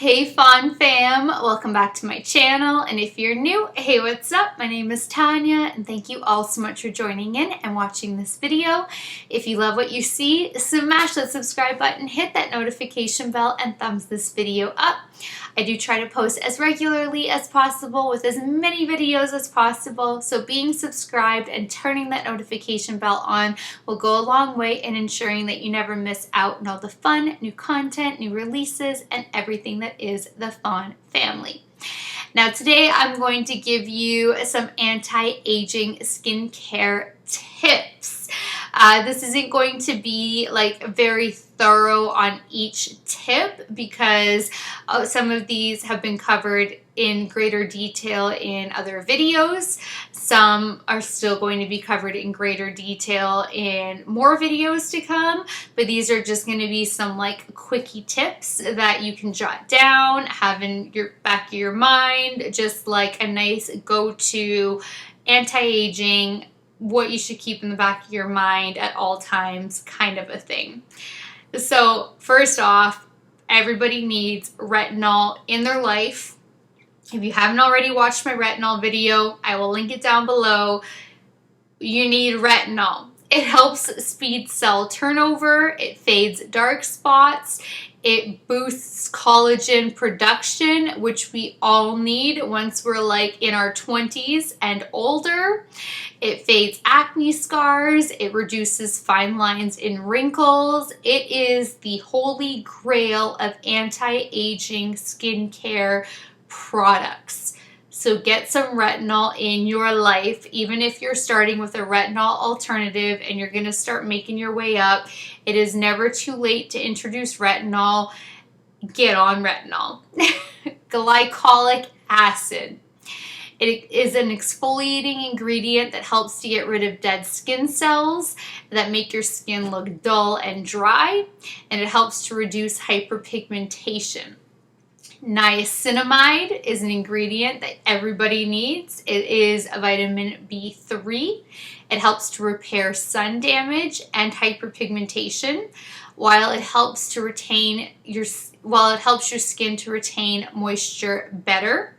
Hey Fawn fam, welcome back to my channel, and if you're new, hey, what's up? My name is Tanya and thank you all so much for joining in and watching this video. If you love what you see, smash that subscribe button, hit that notification bell, and thumbs this video up. I do try to post as regularly as possible with as many videos as possible, so being subscribed and turning that notification bell on will go a long way in ensuring that you never miss out on all the fun, new content, new releases, and everything that is the Fawn family. Now today I'm going to give you some anti-aging skincare tips. This isn't going to be like very thorough on each tip because some of these have been covered in greater detail in other videos. Some are still going to be covered in greater detail in more videos to come, but these are just going to be some like quickie tips that you can jot down, have in your back of your mind, just like a nice go-to anti-aging, what you should keep in the back of your mind at all times kind of a thing. So first off, everybody needs retinol in their life. If you haven't already watched my retinol video, I will link it down below. You need retinol. It helps speed cell turnover, it fades dark spots, it boosts collagen production, which we all need once we're like in our 20s and older. It fades acne scars, it reduces fine lines and wrinkles. It is the holy grail of anti-aging skincare products. So get some retinol in your life, even if you're starting with a retinol alternative and you're going to start making your way up. It is never too late to introduce retinol. Get on retinol. Glycolic acid. It is an exfoliating ingredient that helps to get rid of dead skin cells that make your skin look dull and dry, and it helps to reduce hyperpigmentation. Niacinamide is an ingredient that everybody needs. It is a vitamin B3. It helps to repair sun damage and hyperpigmentation, while it helps your skin to retain moisture better.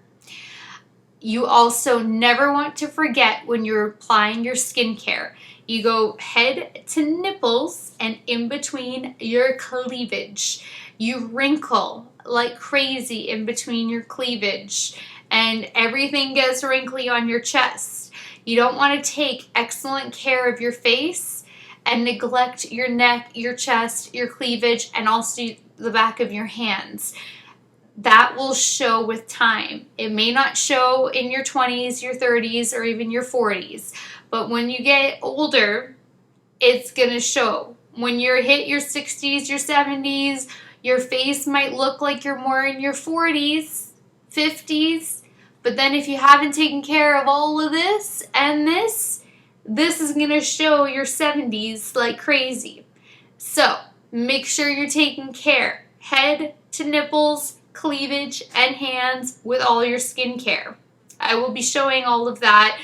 You also never want to forget when you're applying your skincare. You go head to nipples and in between your cleavage. You wrinkle like crazy in between your cleavage and everything gets wrinkly on your chest. You don't want to take excellent care of your face and neglect your neck, your chest, your cleavage, and also the back of your hands. That will show with time. It may not show in your 20s, your 30s, or even your 40s, but when you get older, it's gonna show. When you're hit your 60s, your 70s, your face might look like you're more in your 40s, 50s, but then if you haven't taken care of all of this and this is gonna show your 70s like crazy. So make sure you're taking care, head to nipples, cleavage, and hands with all your skincare. I will be showing all of that,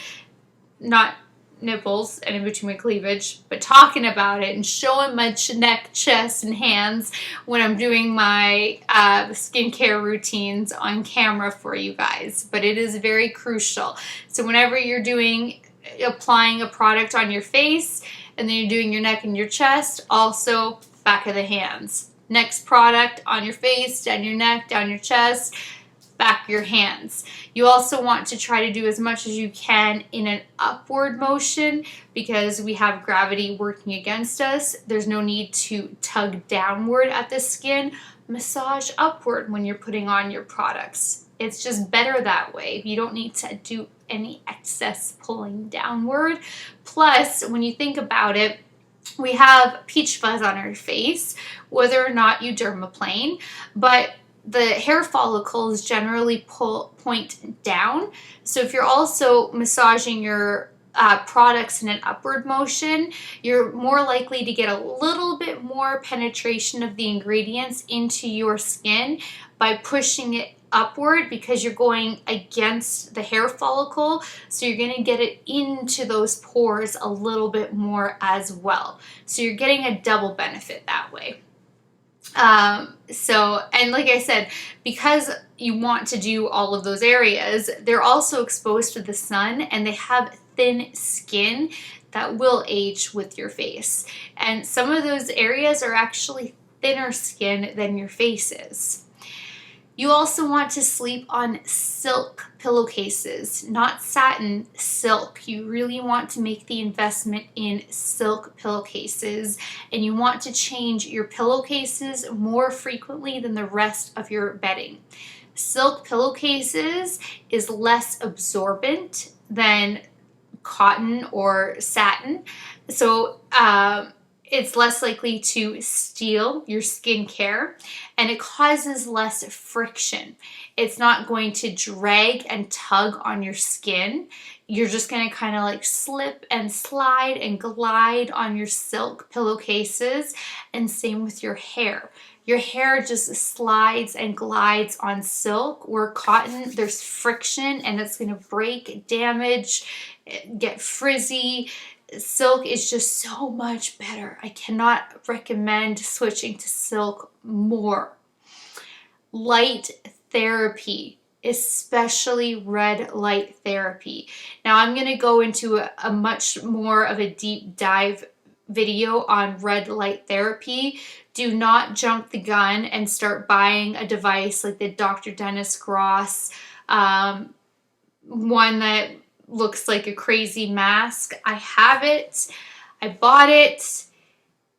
not nipples and in between my cleavage, but talking about it and showing my neck, chest, and hands when I'm doing my skincare routines on camera for you guys. But it is very crucial. So whenever you're applying a product on your face and then you're doing your neck and your chest, also back of the hands. Next product on your face, down your neck, down your chest, back your hands. You also want to try to do as much as you can in an upward motion because we have gravity working against us. There's no need to tug downward at the skin. Massage upward when you're putting on your products. It's just better that way. You don't need to do any excess pulling downward. Plus, when you think about it, we have peach fuzz on our face, whether or not you dermaplane, but the hair follicles generally point down. So if you're also massaging your products in an upward motion, you're more likely to get a little bit more penetration of the ingredients into your skin by pushing it upward because you're going against the hair follicle, so you're going to get it into those pores a little bit more as well. So you're getting a double benefit that way. And like I said, because you want to do all of those areas, they're also exposed to the sun and they have thin skin that will age with your face. And some of those areas are actually thinner skin than your face is. You also want to sleep on silk pillowcases, not satin, silk. You really want to make the investment in silk pillowcases, and you want to change your pillowcases more frequently than the rest of your bedding. Silk pillowcases is less absorbent than cotton or satin, so it's less likely to steal your skincare, and it causes less friction. It's not going to drag and tug on your skin. You're just going to kind of like slip and slide and glide on your silk pillowcases, and same with your hair. Your hair just slides and glides on silk, where cotton, there's friction and it's going to break, damage, get frizzy. Silk is just so much better. I cannot recommend switching to silk more. Light therapy, especially red light therapy. Now I'm going to go into a much more of a deep dive video on red light therapy. Do not jump the gun and start buying a device like the Dr. Dennis Gross one that looks like a crazy mask. I have it. I bought it.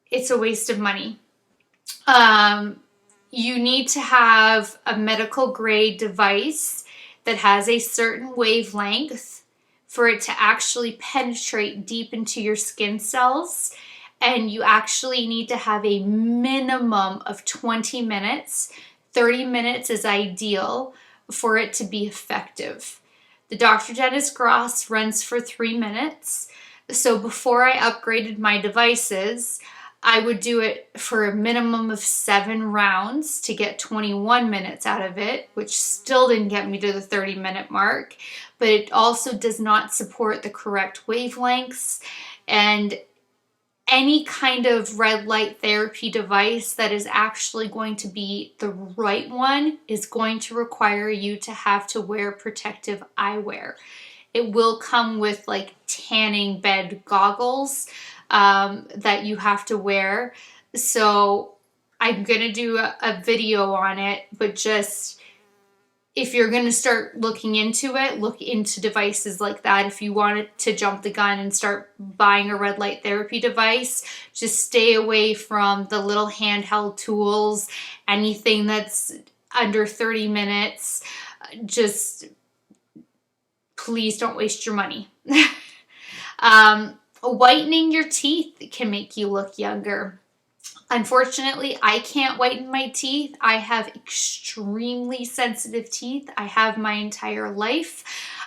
It's a waste of money. You need to have a medical grade device that has a certain wavelength for it to actually penetrate deep into your skin cells. And you actually need to have a minimum of 20 minutes. 30 minutes is ideal for it to be effective. The Dr. Dennis Gross runs for 3 minutes. So before I upgraded my devices, I would do it for a minimum of 7 rounds to get 21 minutes out of it, which still didn't get me to the 30-minute mark, but it also does not support the correct wavelengths. And any kind of red light therapy device that is actually going to be the right one is going to require you to have to wear protective eyewear. It will come with like tanning bed goggles that you have to wear. So I'm going to do a video on it, but just if you're going to start looking into it, look into devices like that. If you want to jump the gun and start buying a red light therapy device, just stay away from the little handheld tools, anything that's under 30 minutes. Just please don't waste your money. Whitening your teeth can make you look younger. Unfortunately, I can't whiten my teeth. I have extremely sensitive teeth. I have my entire life.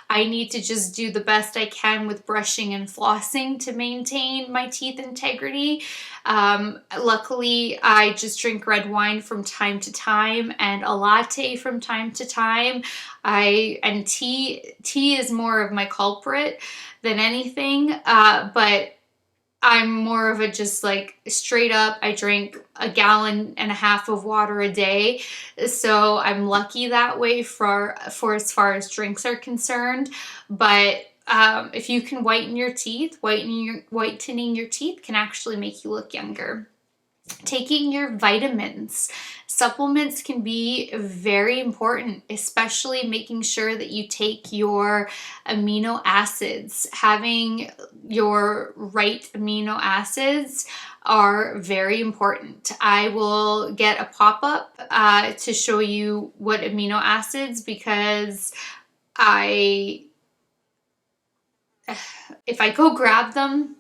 I need to just do the best I can with brushing and flossing to maintain my teeth integrity. Luckily, I just drink red wine from time to time and a latte from time to time. Tea is more of my culprit than anything, but I'm more of a just like straight up, I drink 1.5 gallons of water a day. So I'm lucky that way for as far as drinks are concerned. But if you can whiten your teeth, whitening your teeth can actually make you look younger. Taking your vitamins. Supplements can be very important, especially making sure that you take your amino acids. Having your right amino acids are very important. I will get a pop-up to show you what amino acids, because if I go grab them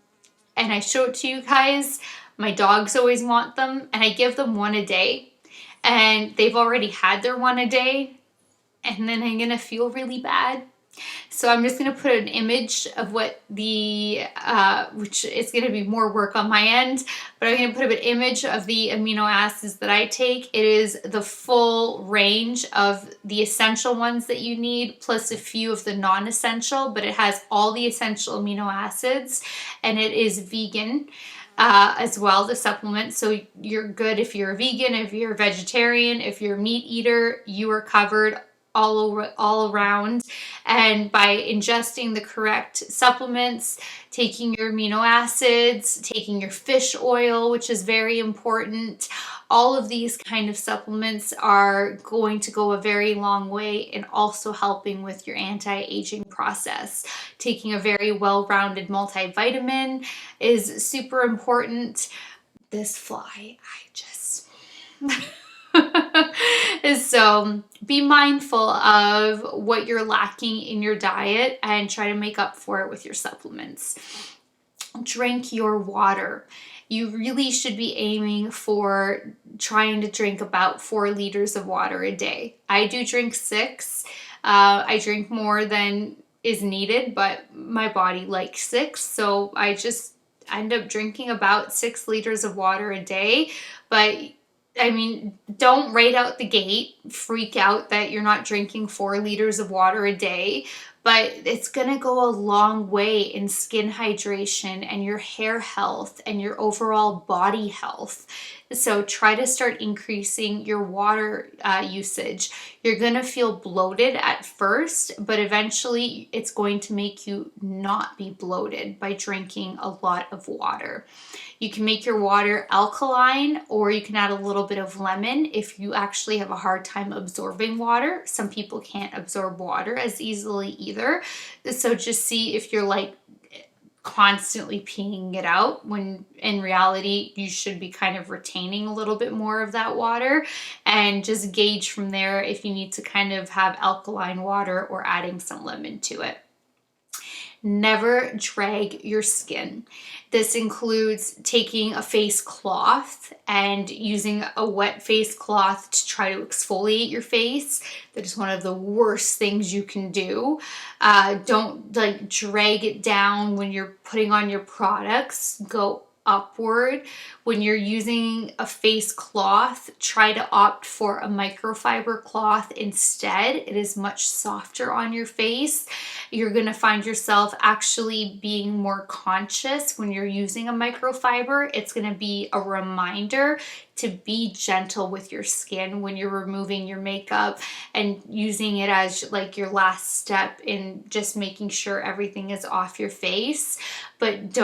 and I show it to you guys, my dogs always want them, and I give them one a day, and they've already had their one a day, and then I'm gonna feel really bad. So I'm just gonna put an image of what which is gonna be more work on my end, but I'm gonna put an image of the amino acids that I take. It is the full range of the essential ones that you need, plus a few of the non-essential, but it has all the essential amino acids, and it is vegan. as well, the supplements. So you're good if you're a vegan, if you're a vegetarian, if you're a meat eater, you are covered all around. And by ingesting the correct supplements, taking your amino acids, taking your fish oil, which is very important, all of these kind of supplements are going to go a very long way in also helping with your anti-aging process. Taking a very well-rounded multivitamin is super important. This fly, I just... So be mindful of what you're lacking in your diet and try to make up for it with your supplements. Drink your water. You really should be aiming for trying to drink about 4 liters of water a day. I do drink 6. I drink more than is needed, but my body likes 6, so I just end up drinking about 6 liters of water a day. But I mean, don't right out the gate freak out that you're not drinking 4 liters of water a day, but it's going to go a long way in skin hydration and your hair health and your overall body health. So try to start increasing your water usage. You're going to feel bloated at first, but eventually it's going to make you not be bloated by drinking a lot of water. You can make your water alkaline, or you can add a little bit of lemon if you actually have a hard time absorbing water. Some people can't absorb water as easily either. So just see if you're like constantly peeing it out, when in reality you should be kind of retaining a little bit more of that water, and just gauge from there if you need to kind of have alkaline water or adding some lemon to it. Never drag your skin. This includes taking a face cloth and using a wet face cloth to try to exfoliate your face. That is one of the worst things you can do. Don't like drag it down when you're putting on your products. Go upward. When you're using a face cloth, try to opt for a microfiber cloth instead. It is much softer on your face. You're going to find yourself actually being more conscious when you're using a microfiber. It's going to be a reminder to be gentle with your skin when you're removing your makeup and using it as like your last step in just making sure everything is off your face. But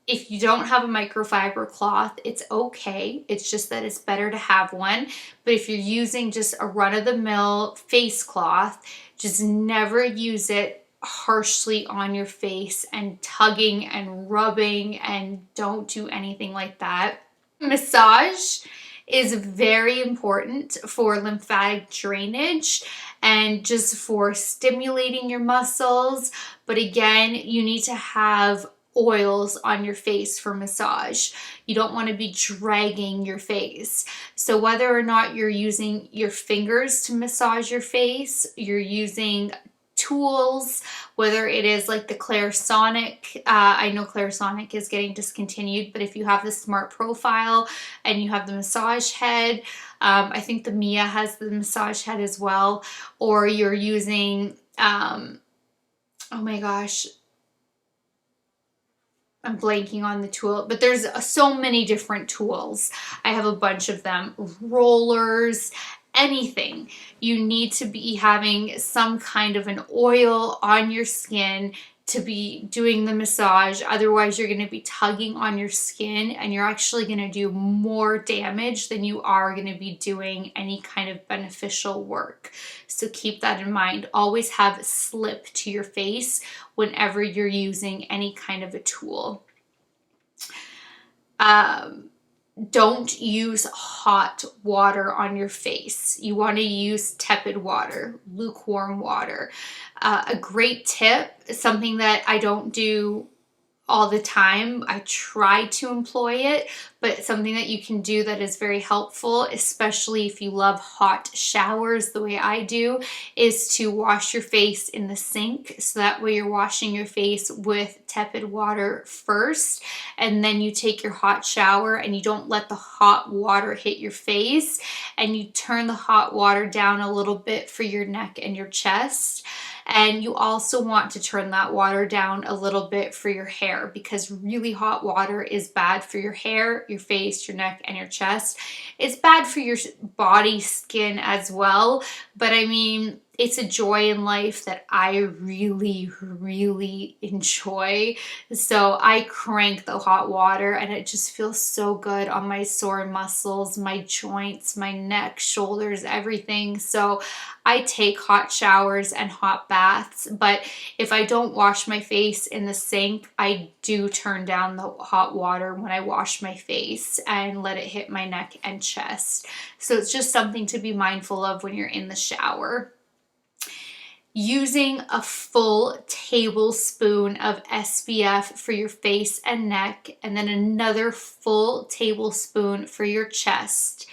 if you don't have a microfiber cloth, it's okay. It's just that it's better to have one. But if you're using just a run-of-the-mill face cloth, just never use it harshly on your face and tugging and rubbing, and don't do anything like that. Massage is very important for lymphatic drainage and just for stimulating your muscles. But again, you need to have oils on your face for massage. You don't want to be dragging your face. So whether or not you're using your fingers to massage your face, you're using tools, whether it is like the Clarisonic, I know Clarisonic is getting discontinued, but if you have the Smart Profile and you have the massage head, I think the Mia has the massage head as well, or you're using, oh my gosh, I'm blanking on the tool, but there's so many different tools. I have a bunch of them. Rollers, anything. You need to be having some kind of an oil on your skin to be doing the massage. Otherwise, you're going to be tugging on your skin and you're actually going to do more damage than you are going to be doing any kind of beneficial work. So keep that in mind. Always have slip to your face whenever you're using any kind of a tool. Don't use hot water on your face. You want to use tepid water, lukewarm water. A great tip, something that I don't do all the time, I try to employ it, but something that you can do that is very helpful, especially if you love hot showers the way I do, is to wash your face in the sink. So that way you're washing your face with tepid water first, and then you take your hot shower and you don't let the hot water hit your face, and you turn the hot water down a little bit for your neck and your chest. And you also want to turn that water down a little bit for your hair, because really hot water is bad for your hair, your face, your neck, and your chest. It's bad for your body, skin as well. But I mean, it's a joy in life that I really, really enjoy. So I crank the hot water and it just feels so good on my sore muscles, my joints, my neck, shoulders, everything. So I take hot showers and hot baths, but if I don't wash my face in the sink, I do turn down the hot water when I wash my face and let it hit my neck and chest. So it's just something to be mindful of when you're in the shower. Using a full tablespoon of SPF for your face and neck, and then another full tablespoon for your chest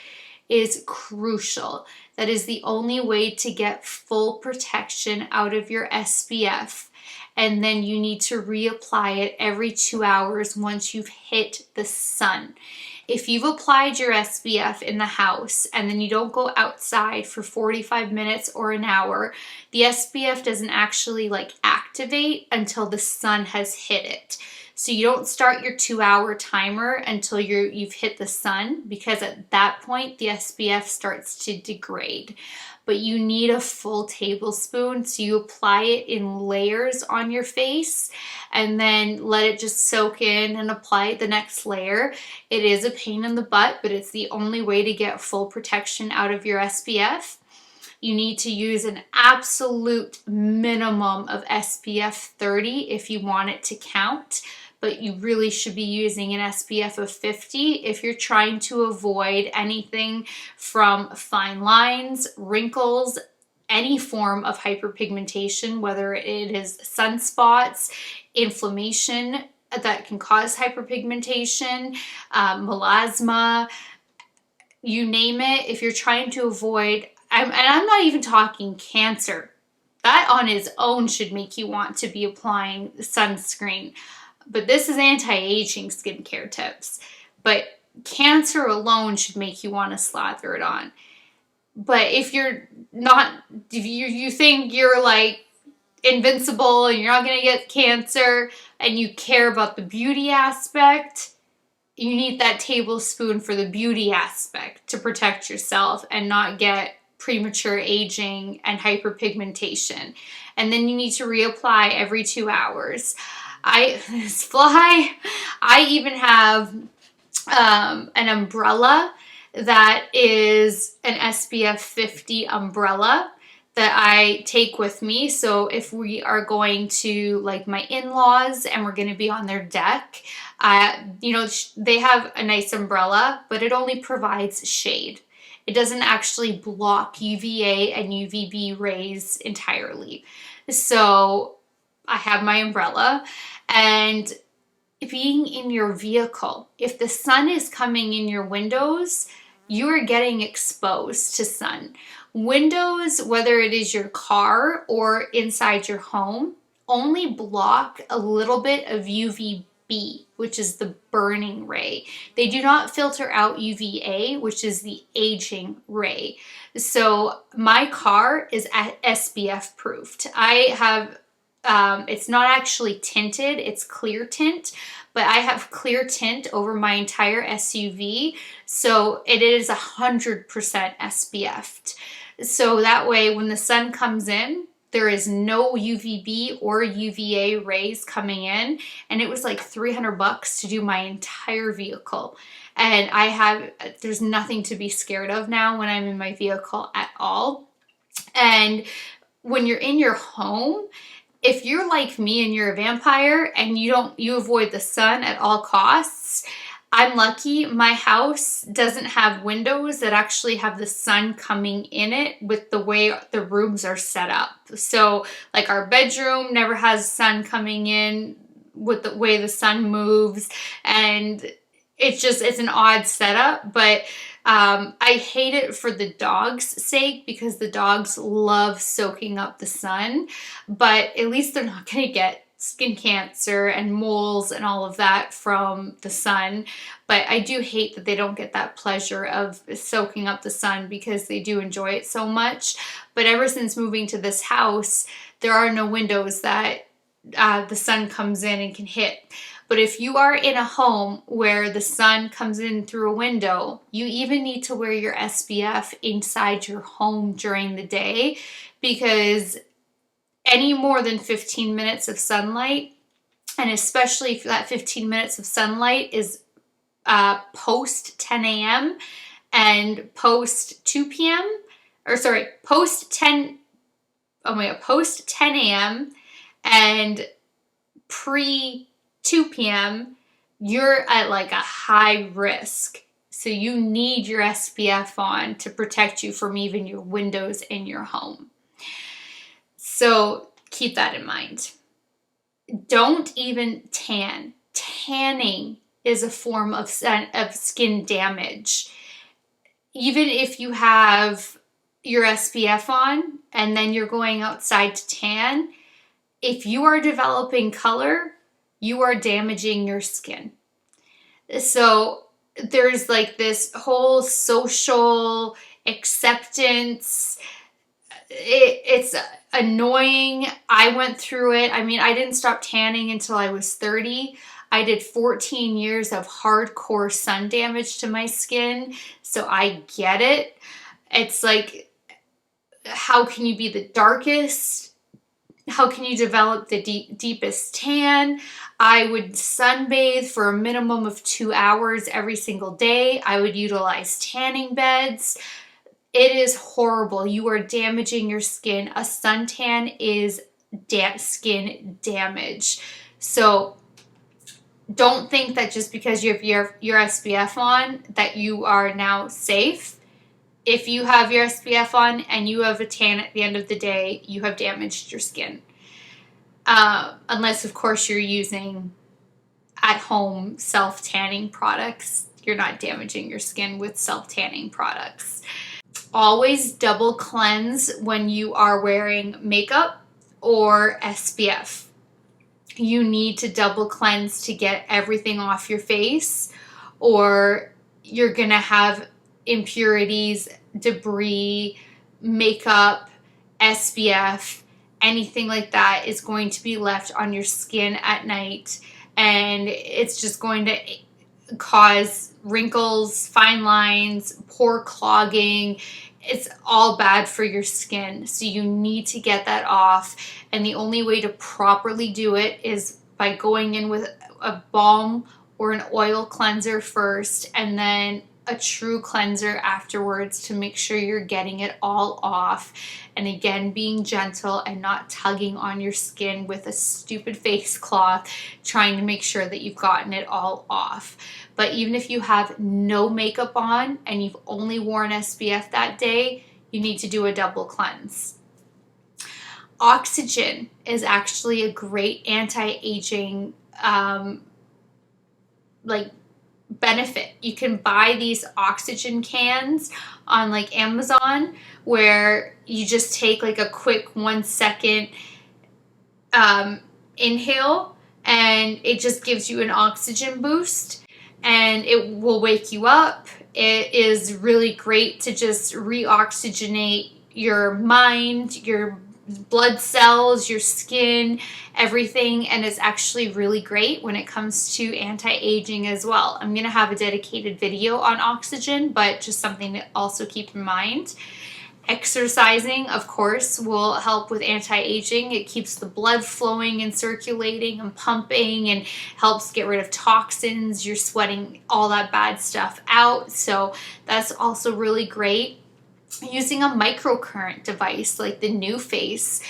is crucial. That is the only way to get full protection out of your SPF. And then you need to reapply it every 2 hours once you've hit the sun. If you've applied your SPF in the house and then you don't go outside for 45 minutes or an hour, the SPF doesn't actually activate until the sun has hit it. So you don't start your 2-hour timer until you've hit the sun, because at that point the SPF starts to degrade. But you need a full tablespoon, so you apply it in layers on your face and then let it just soak in and apply the next layer. It is a pain in the butt, but it's the only way to get full protection out of your SPF. You need to use an absolute minimum of SPF 30 if you want it to count, but you really should be using an SPF of 50 if you're trying to avoid anything from fine lines, wrinkles, any form of hyperpigmentation, whether it is sunspots, inflammation that can cause hyperpigmentation, melasma, you name it. If you're trying to avoid, and I'm not even talking cancer, that on its own should make you want to be applying sunscreen. But this is anti-aging skincare tips. But cancer alone should make you want to slather it on. But if you're not, if you think you're invincible and you're not going to get cancer and you care about the beauty aspect, you need that tablespoon for the beauty aspect to protect yourself and not get premature aging and hyperpigmentation. And then you need to reapply every 2 hours. I even have an umbrella that is an SPF 50 umbrella that I take with me. So if we are going to my in-laws and we're going to be on their deck, they have a nice umbrella, but it only provides shade. It doesn't actually block UVA and UVB rays entirely. So I have my umbrella, and being in your vehicle, if the sun is coming in your windows, you are getting exposed to sun. Windows, whether it is your car or inside your home, only block a little bit of UVB, which is the burning ray. They do not filter out UVA, which is the aging ray. So my car is SPF proofed. I have it's not actually tinted, it's clear tint, but I have clear tint over my entire SUV, so it is 100% SPF'd. So that way when the sun comes in, there is no UVB or UVA rays coming in, and it was $300 to do my entire vehicle. And there's nothing to be scared of now when I'm in my vehicle at all. And when you're in your home, if you're like me and you're a vampire and you avoid the sun at all costs, I'm lucky. My house doesn't have windows that actually have the sun coming in it with the way the rooms are set up. So our bedroom never has sun coming in with the way the sun moves, and it's an odd setup, but I hate it for the dogs' sake because the dogs love soaking up the sun, but at least they're not going to get skin cancer and moles and all of that from the sun. But I do hate that they don't get that pleasure of soaking up the sun because they do enjoy it so much. But ever since moving to this house, there are no windows that the sun comes in and can hit. But if you are in a home where the sun comes in through a window, you even need to wear your SPF inside your home during the day, because any more than 15 minutes of sunlight, and especially if that 15 minutes of sunlight is post 10 a.m. and post 2 p.m. or sorry, post 10 a.m. and pre 2 p.m., you're at like a high risk. So you need your SPF on to protect you from even your windows in your home. So keep that in mind. Don't even tan. Tanning is a form of skin damage. Even if you have your SPF on and then you're going outside to tan, if you are developing color, you are damaging your skin. So there's like this whole social acceptance. It's annoying. I went through it. I mean, I didn't stop tanning until I was 30. I did 14 years of hardcore sun damage to my skin, so I get it. It's like, how can you be the darkest? How can you develop the deepest tan? I would sunbathe for a minimum of 2 hours every single day. I would utilize tanning beds. It is horrible. You are damaging your skin. A suntan is skin damage. So don't think that just because you have your SPF on that you are now safe. If you have your SPF on and you have a tan at the end of the day, you have damaged your skin. Unless, of course, you're using at-home self-tanning products. You're not damaging your skin with self-tanning products. Always double cleanse when you are wearing makeup or SPF. You need to double cleanse to get everything off your face, or you're going to have impurities, debris, makeup, SPF, anything like that is going to be left on your skin at night, and it's just going to cause wrinkles, fine lines, pore clogging. It's all bad for your skin. So you need to get that off, and the only way to properly do it is by going in with a balm or an oil cleanser first, and then a true cleanser afterwards to make sure you're getting it all off. And again, being gentle and not tugging on your skin with a stupid face cloth, trying to make sure that you've gotten it all off. But even if you have no makeup on and you've only worn SPF that day, you need to do a double cleanse. Oxygen is actually a great anti-aging benefit. You can buy these oxygen cans on like Amazon, where you just take like a quick 1 second inhale, and it just gives you an oxygen boost and it will wake you up. It is really great to just reoxygenate your mind, your blood cells, your skin, everything, and it's actually really great when it comes to anti-aging as well. I'm going to have a dedicated video on oxygen, but just something to also keep in mind. Exercising, of course, will help with anti-aging. It keeps the blood flowing and circulating and pumping, and helps get rid of toxins. You're sweating all that bad stuff out, so that's also really great. Using a microcurrent device like the NuFace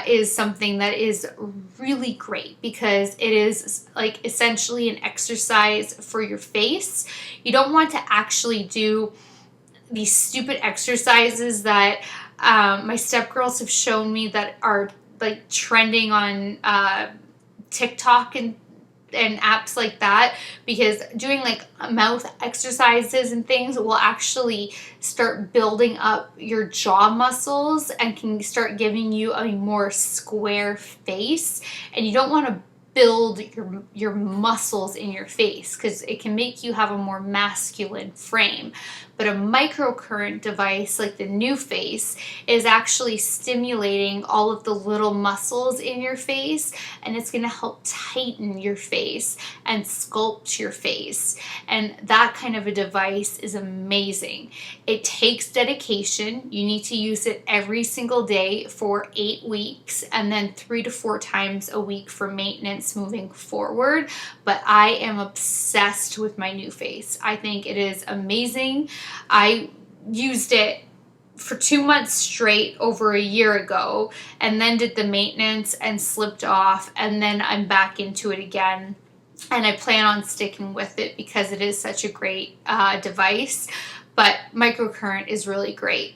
is something that is really great, because it is like essentially an exercise for your face. You don't want to actually do these stupid exercises that my stepgirls have shown me that are like trending on TikTok and and apps like that, because doing like mouth exercises and things will actually start building up your jaw muscles and can start giving you a more square face. And you don't want to build your muscles in your face because it can make you have a more masculine frame. But a microcurrent device like the NuFace is actually stimulating all of the little muscles in your face, and it's going to help tighten your face and sculpt your face. And that kind of a device is amazing. It takes dedication. You need to use it every single day for 8 weeks, and then 3 to 4 times a week for maintenance moving forward. But I am obsessed with my NuFace. I think it is amazing. I used it for 2 months straight over a year ago, and then did the maintenance and slipped off, and then I'm back into it again. And I plan on sticking with it because it is such a great device. But microcurrent is really great.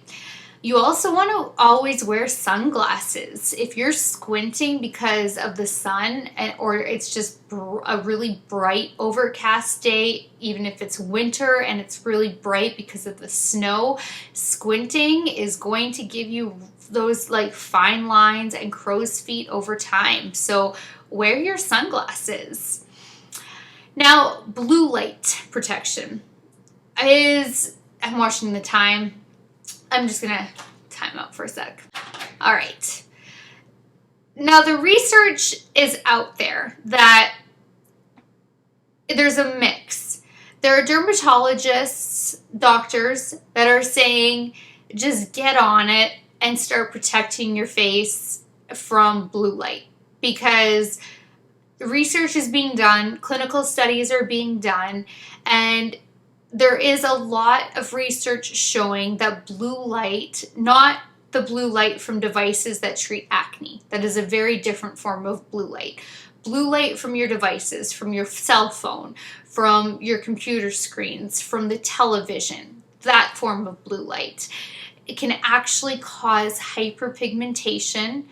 You also want to always wear sunglasses. If you're squinting because of the sun, or it's just a really bright overcast day, even if it's winter and it's really bright because of the snow, squinting is going to give you those like fine lines and crow's feet over time. So wear your sunglasses. Now, blue light protection I'm watching the time. I'm just going to time out for a sec. All right. Now, the research is out there that there's a mix. There are dermatologists, doctors that are saying just get on it and start protecting your face from blue light, because research is being done, clinical studies are being done, and there is a lot of research showing that blue light, not the blue light from devices that treat acne. That is a very different form of blue light. Blue light from your devices, from your cell phone, from your computer screens, from the television, that form of blue light, it can actually cause hyperpigmentation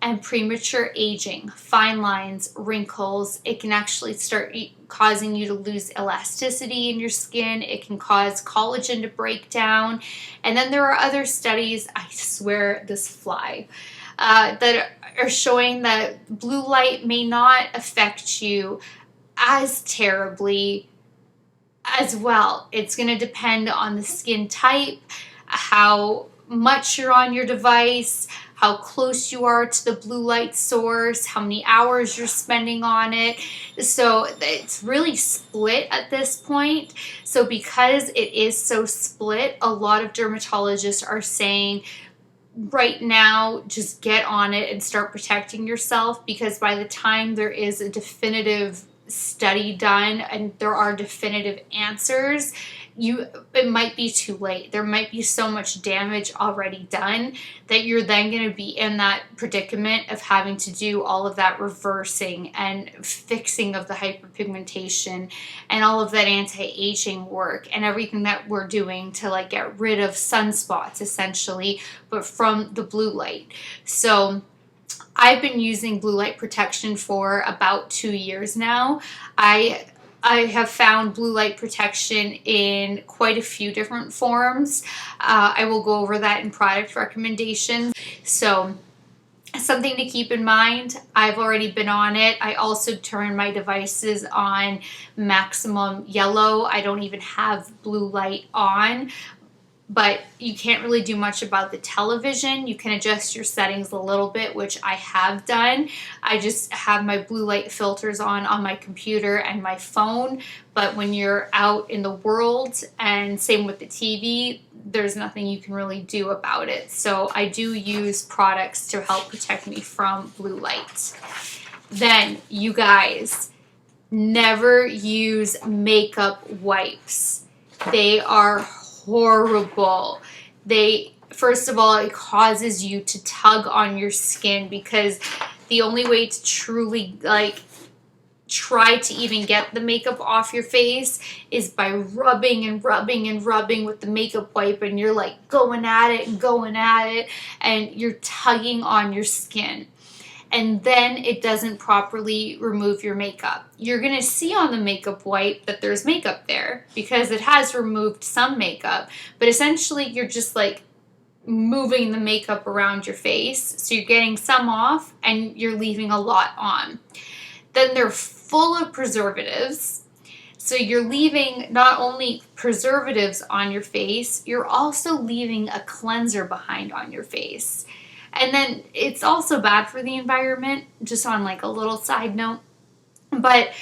and premature aging, fine lines, wrinkles. It can actually start causing you to lose elasticity in your skin. It can cause collagen to break down. And then there are other studies, I swear this fly, that are showing that blue light may not affect you as terribly as well. It's going to depend on the skin type, how much you're on your device, how close you are to the blue light source, how many hours you're spending on it. So it's really split at this point. So because it is so split, a lot of dermatologists are saying right now, just get on it and start protecting yourself, because by the time there is a definitive study done and there are definitive answers, it might be too late. There might be so much damage already done that you're then going to be in that predicament of having to do all of that reversing and fixing of the hyperpigmentation and all of that anti-aging work and everything that we're doing to like get rid of sunspots essentially, but from the blue light. So I've been using blue light protection for about 2 years now. I have found blue light protection in quite a few different forms. I will go over that in product recommendations. So something to keep in mind, I've already been on it. I also turn my devices on maximum yellow. I don't even have blue light on. But you can't really do much about the television. You can adjust your settings a little bit, which I have done. I just have my blue light filters on my computer and my phone. But when you're out in the world, and same with the TV, there's nothing you can really do about it. So I do use products to help protect me from blue light. Then, you guys, never use makeup wipes. They are horrible. First of all, it causes you to tug on your skin, because the only way to truly try to even get the makeup off your face is by rubbing and rubbing and rubbing with the makeup wipe, and you're like going at it and going at it, and you're tugging on your skin. and then it doesn't properly remove your makeup. You're going to see on the makeup wipe that there's makeup there because it has removed some makeup, but essentially you're just like moving the makeup around your face. So you're getting some off and you're leaving a lot on. Then they're full of preservatives. So you're leaving not only preservatives on your face, you're also leaving a cleanser behind on your face. And then it's also bad for the environment, just on like a little side note. But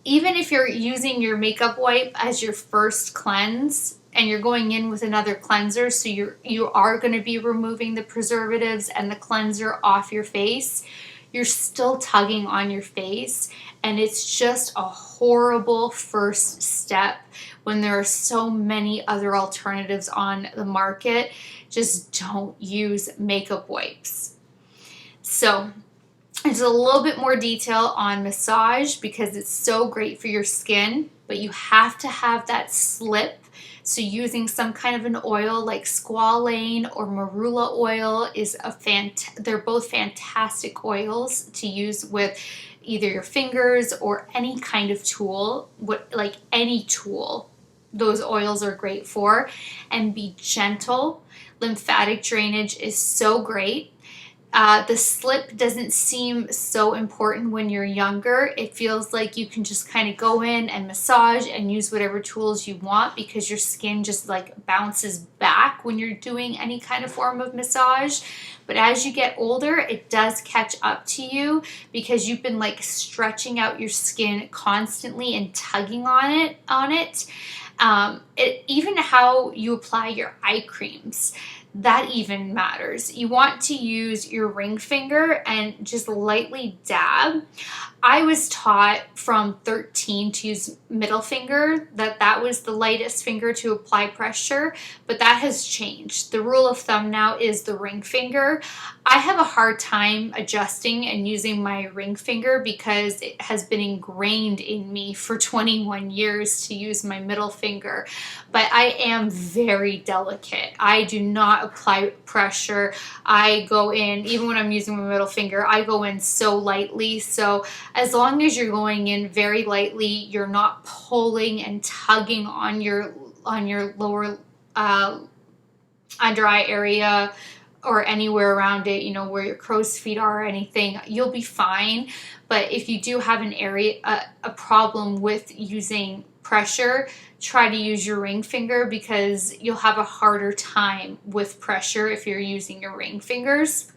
even if you're using your makeup wipe as your first cleanse and you're going in with another cleanser, so you are going to be removing the preservatives and the cleanser off your face, you're still tugging on your face, and it's just a horrible first step when there are so many other alternatives on the market. Just don't use makeup wipes. So there's a little bit more detail on massage because it's so great for your skin, but you have to have that slip. So using some kind of an oil like squalane or marula oil is they're both fantastic oils to use with either your fingers or any kind of tool, like any tool. Those oils are great for. And be gentle. Lymphatic drainage is so great. The slip doesn't seem so important when you're younger. It feels like you can just kind of go in and massage and use whatever tools you want because your skin just like bounces back when you're doing any kind of form of massage. But as you get older, it does catch up to you because you've been like stretching out your skin constantly and tugging on it. Even how you apply your eye creams, that even matters. You want to use your ring finger and just lightly dab. I was taught from 13 to use middle finger, that was the lightest finger to apply pressure, but that has changed. The rule of thumb now is the ring finger. I have a hard time adjusting and using my ring finger because it has been ingrained in me for 21 years to use my middle finger, but I am very delicate. I do not apply pressure. I go in, even when I'm using my middle finger, I go in so lightly. So as long as you're going in very lightly, you're not pulling and tugging on your lower under eye area or anywhere around it, you know, where your crow's feet are or anything, you'll be fine. But if you do have a problem with using pressure, try to use your ring finger because you'll have a harder time with pressure if you're using your ring fingers.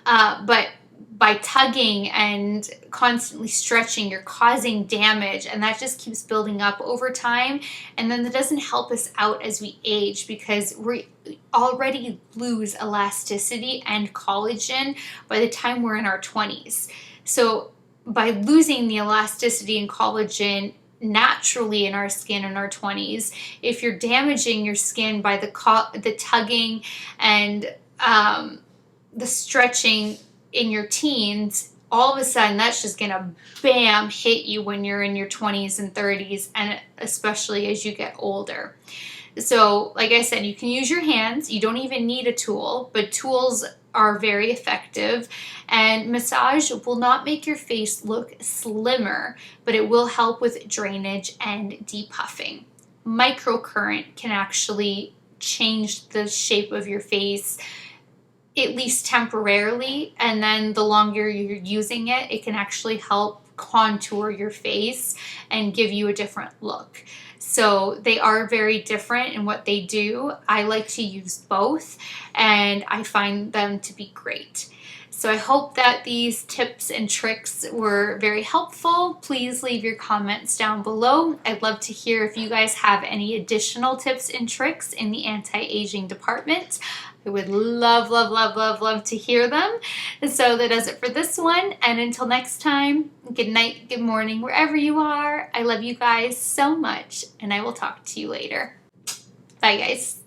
But by tugging and constantly stretching, you're causing damage, and that just keeps building up over time. And then that doesn't help us out as we age because we already lose elasticity and collagen by the time we're in our 20s. So by losing the elasticity and collagen naturally in our skin in our 20s, if you're damaging your skin by the tugging and the stretching in your teens, all of a sudden that's just gonna bam hit you when you're in your 20s and 30s, and especially as you get older. So like I said, you can use your hands. You don't even need a tool, but tools are very effective, and massage will not make your face look slimmer, but it will help with drainage and depuffing. Microcurrent can actually change the shape of your face, at least temporarily, and then the longer you're using it, it can actually help contour your face and give you a different look. So they are very different in what they do. I like to use both, and I find them to be great. So I hope that these tips and tricks were very helpful. Please leave your comments down below. I'd love to hear if you guys have any additional tips and tricks in the anti-aging department. I would love, love, love, love, love to hear them. And so that does it for this one. And until next time, good night, good morning, wherever you are. I love you guys so much, and I will talk to you later. Bye, guys.